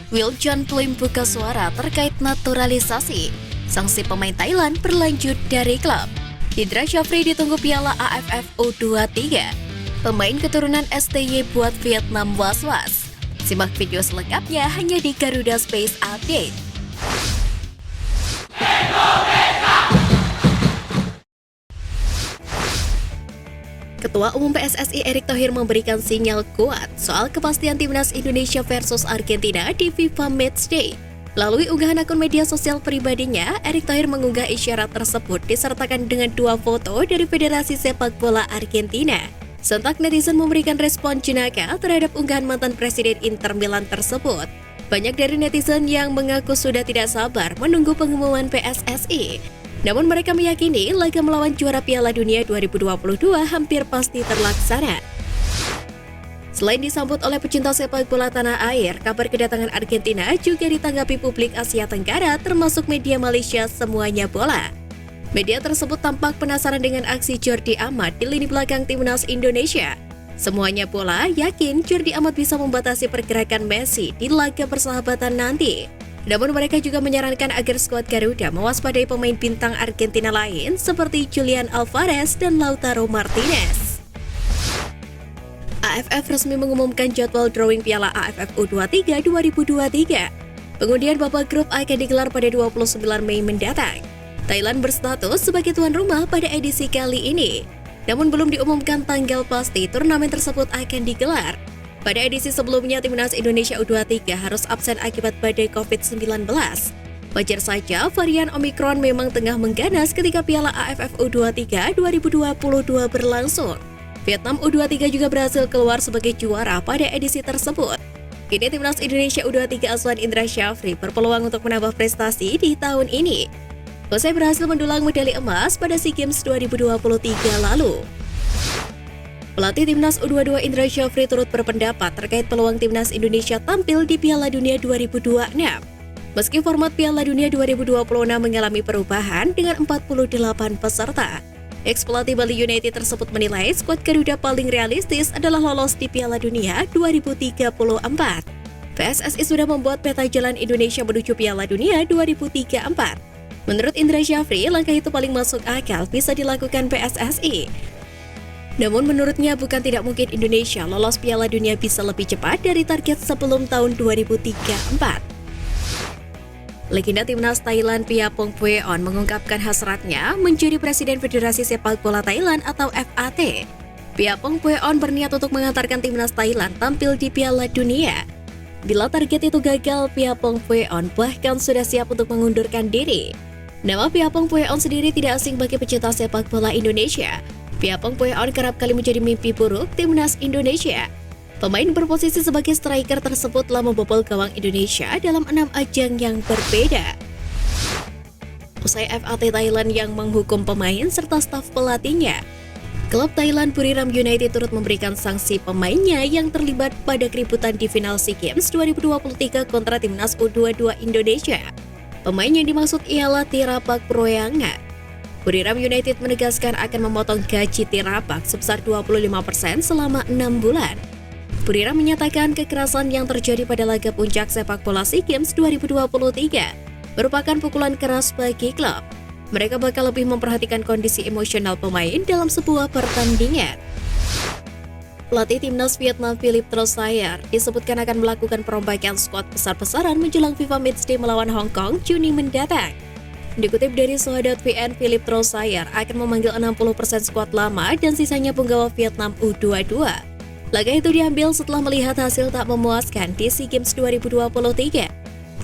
Wiljon Plim buka suara terkait naturalisasi. Sanksi pemain Thailand berlanjut dari klub. Indra Syafri ditunggu Piala AFF U23. Pemain keturunan STY buat Vietnam was-was. Simak video selengkapnya hanya di Garuda Space Update. Ketua Umum PSSI Erick Thohir memberikan sinyal kuat soal kepastian timnas Indonesia versus Argentina di FIFA Matchday. Melalui unggahan akun media sosial pribadinya, Erick Thohir mengunggah isyarat tersebut disertakan dengan dua foto dari Federasi Sepak Bola Argentina. Sontak netizen memberikan respon jenaka terhadap unggahan mantan Presiden Inter Milan tersebut. Banyak dari netizen yang mengaku sudah tidak sabar menunggu pengumuman PSSI. Namun mereka meyakini laga melawan juara Piala Dunia 2022 hampir pasti terlaksana. Selain disambut oleh pecinta sepak bola tanah air, kabar kedatangan Argentina juga ditanggapi publik Asia Tenggara termasuk media Malaysia Semuanya Bola. Media tersebut tampak penasaran dengan aksi Jordi Amat di lini belakang timnas Indonesia. Semuanya Bola yakin Jordi Amat bisa membatasi pergerakan Messi di laga persahabatan nanti. Namun mereka juga menyarankan agar skuad Garuda mewaspadai pemain bintang Argentina lain seperti Julian Alvarez dan Lautaro Martinez. AFF resmi mengumumkan jadwal drawing Piala AFF U23 2023. Pengundian babak grup akan digelar pada 29 Mei mendatang. Thailand berstatus sebagai tuan rumah pada edisi kali ini. Namun belum diumumkan tanggal pasti turnamen tersebut akan digelar. Pada edisi sebelumnya, timnas Indonesia U23 harus absen akibat badai COVID-19. Wajar saja, varian Omikron memang tengah mengganas ketika Piala AFF U23 2022 berlangsung. Vietnam U23 juga berhasil keluar sebagai juara pada edisi tersebut. Kini timnas Indonesia U23 asuhan Indra Syafri berpeluang untuk menambah prestasi di tahun ini. Usai berhasil mendulang medali emas pada SEA Games 2023 lalu. Pelatih timnas U22 Indra Syafri turut berpendapat terkait peluang timnas Indonesia tampil di Piala Dunia 2026. Meski format Piala Dunia 2026 mengalami perubahan dengan 48 peserta, ex-pelatih Bali United tersebut menilai skuad Garuda paling realistis adalah lolos di Piala Dunia 2034. PSSI sudah membuat peta jalan Indonesia menuju Piala Dunia 2034. Menurut Indra Syafri, langkah itu paling masuk akal bisa dilakukan PSSI. Namun menurutnya bukan tidak mungkin Indonesia lolos Piala Dunia bisa lebih cepat dari target sebelum tahun 2034. Legenda timnas Thailand Piapong-Pueon mengungkapkan hasratnya menjadi Presiden Federasi Sepak Bola Thailand atau FAT. Piapong-Pueon berniat untuk mengantarkan timnas Thailand tampil di Piala Dunia. Bila target itu gagal, Piapong-Pueon bahkan sudah siap untuk mengundurkan diri. Nama Piapong-Pueon sendiri tidak asing bagi pecinta sepak bola Indonesia. Piapong-Pueon kerap kali menjadi mimpi buruk timnas Indonesia. Pemain berposisi sebagai striker tersebut telah membobol gawang Indonesia dalam 6 ajang yang berbeda. Usai FAT Thailand yang menghukum pemain serta staf pelatihnya, klub Thailand Buriram United turut memberikan sanksi pemainnya yang terlibat pada keributan di final SEA Games 2023 kontra timnas U22 Indonesia. Pemain yang dimaksud ialah Tirapak Proyanga. Buriram United menegaskan akan memotong gaji Tirapak sebesar 25% selama 6 bulan. Buriram menyatakan kekerasan yang terjadi pada laga puncak sepak bola SEA Games 2023 merupakan pukulan keras bagi klub. Mereka bakal lebih memperhatikan kondisi emosional pemain dalam sebuah pertandingan. Pelatih timnas Vietnam Philippe Trosaier disebutkan akan melakukan perombakan skuad besar-besaran menjelang FIFA Matchday melawan Hong Kong Juni mendatang. Dikutip dari Sohadat VN, Philippe Trosaier akan memanggil 60% skuad lama dan sisanya penggawa Vietnam U22. Laga itu diambil setelah melihat hasil tak memuaskan di SEA Games 2023.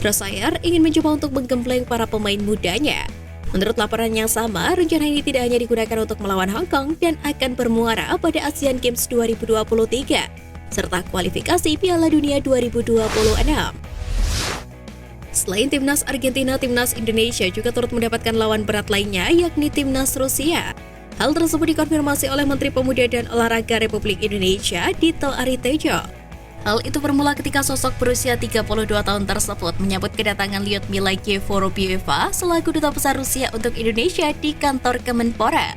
Trosaier ingin mencoba untuk menggembleng para pemain mudanya. Menurut laporan yang sama, rencana ini tidak hanya digunakan untuk melawan Hong Kong dan akan bermuara pada Asian Games 2023, serta kualifikasi Piala Dunia 2026. Selain timnas Argentina, timnas Indonesia juga turut mendapatkan lawan berat lainnya, yakni timnas Rusia. Hal tersebut dikonfirmasi oleh Menteri Pemuda dan Olahraga Republik Indonesia, Dito Aritejo. Hal itu bermula ketika sosok berusia 32 tahun tersebut menyambut kedatangan Lyudmila Yevorobieva selaku Duta Besar Rusia untuk Indonesia di kantor Kemenpora.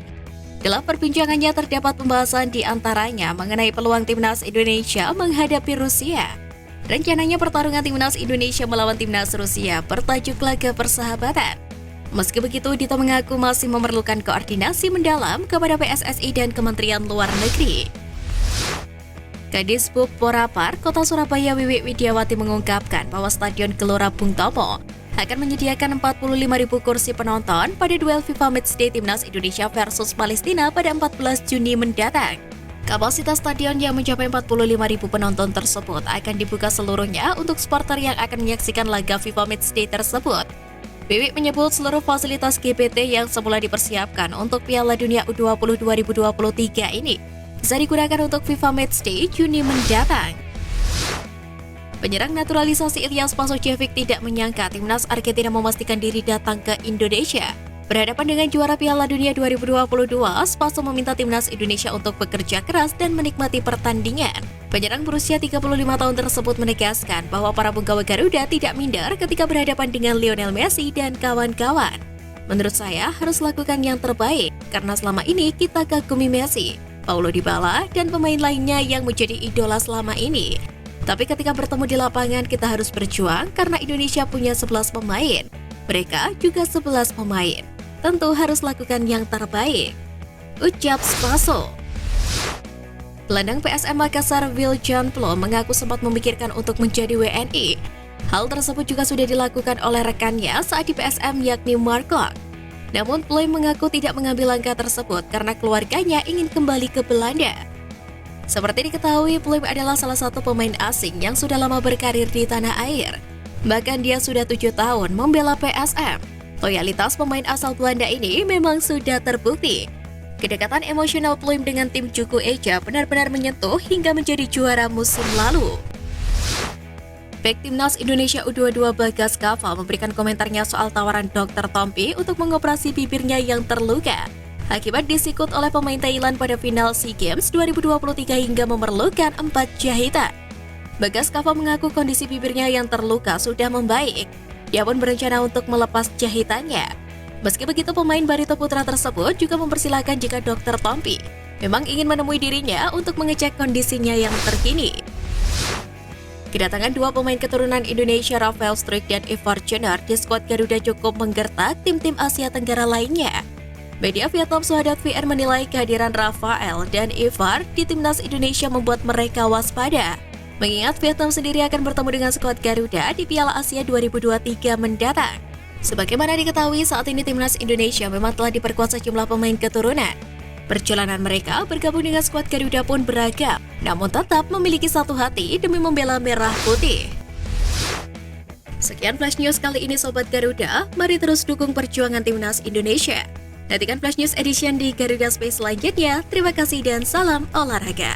Dalam perbincangannya terdapat pembahasan di antaranya mengenai peluang timnas Indonesia menghadapi Rusia. Rencananya pertarungan timnas Indonesia melawan timnas Rusia bertajuk laga persahabatan. Meski begitu, Dito mengaku masih memerlukan koordinasi mendalam kepada PSSI dan Kementerian Luar Negeri. Kadisbud Porapar Kota Surabaya Wiwi Widiawati mengungkapkan bahwa Stadion Gelora Bung Tomo akan menyediakan 45.000 kursi penonton pada duel FIFA Matchday Timnas Indonesia versus Palestina pada 14 Juni mendatang. Kapasitas stadion yang mencapai 45.000 penonton tersebut akan dibuka seluruhnya untuk supporter yang akan menyaksikan laga FIFA Matchday tersebut. Wiwi menyebut seluruh fasilitas GPT yang semula dipersiapkan untuk Piala Dunia U20 2023 ini bisa digunakan untuk FIFA Matchday Juni mendatang. Penyerang naturalisasi Ilyas Pasojevic tidak menyangka timnas Argentina memastikan diri datang ke Indonesia. Berhadapan dengan juara Piala Dunia 2022, Spaso meminta timnas Indonesia untuk bekerja keras dan menikmati pertandingan. Penyerang berusia 35 tahun tersebut menegaskan bahwa para penggawa Garuda tidak minder ketika berhadapan dengan Lionel Messi dan kawan-kawan. Menurut saya harus lakukan yang terbaik, karena selama ini kita kagumi Messi, Paulo Dybala, dan pemain lainnya yang menjadi idola selama ini. Tapi ketika bertemu di lapangan kita harus berjuang karena Indonesia punya 11 pemain. Mereka juga 11 pemain. Tentu harus lakukan yang terbaik, ucap Spaso. Gelandang PSM Makassar Wiljan Plom mengaku sempat memikirkan untuk menjadi WNI. Hal tersebut juga sudah dilakukan oleh rekannya saat di PSM yakni Mark Klok. Namun Plom mengaku tidak mengambil langkah tersebut karena keluarganya ingin kembali ke Belanda. Seperti diketahui, Plum adalah salah satu pemain asing yang sudah lama berkarir di tanah air. Bahkan dia sudah 7 tahun membela PSM. Loyalitas pemain asal Belanda ini memang sudah terbukti. Kedekatan emosional Plum dengan tim Juku Eja benar-benar menyentuh hingga menjadi juara musim lalu. Bek Timnas Indonesia U22 Bagas Kava memberikan komentarnya soal tawaran Dr. Tompi untuk mengoperasi bibirnya yang terluka akibat disikut oleh pemain Thailand pada final SEA Games 2023 hingga memerlukan 4 jahitan. Bagas Kava mengaku kondisi bibirnya yang terluka sudah membaik. Dia pun berencana untuk melepas jahitannya. Meski begitu, pemain Barito Putra tersebut juga mempersilahkan jika Dr. Tompi memang ingin menemui dirinya untuk mengecek kondisinya yang terkini. Kedatangan dua pemain keturunan Indonesia Rafael Struijk dan Ivar Jenner di skuad Garuda cukup menggertak tim-tim Asia Tenggara lainnya. Media Vietnam Suhadat VR menilai kehadiran Rafael dan Ivar di timnas Indonesia membuat mereka waspada. Mengingat Vietnam sendiri akan bertemu dengan skuad Garuda di Piala Asia 2023 mendatang. Sebagaimana diketahui, saat ini timnas Indonesia memang telah diperkuat sejumlah pemain keturunan. Perjalanan mereka bergabung dengan skuad Garuda pun beragam, namun tetap memiliki satu hati demi membela merah putih. Sekian Flash News kali ini Sobat Garuda, mari terus dukung perjuangan timnas Indonesia. Nantikan Flash News Edition di Garuda Space selanjutnya. Terima kasih dan salam olahraga.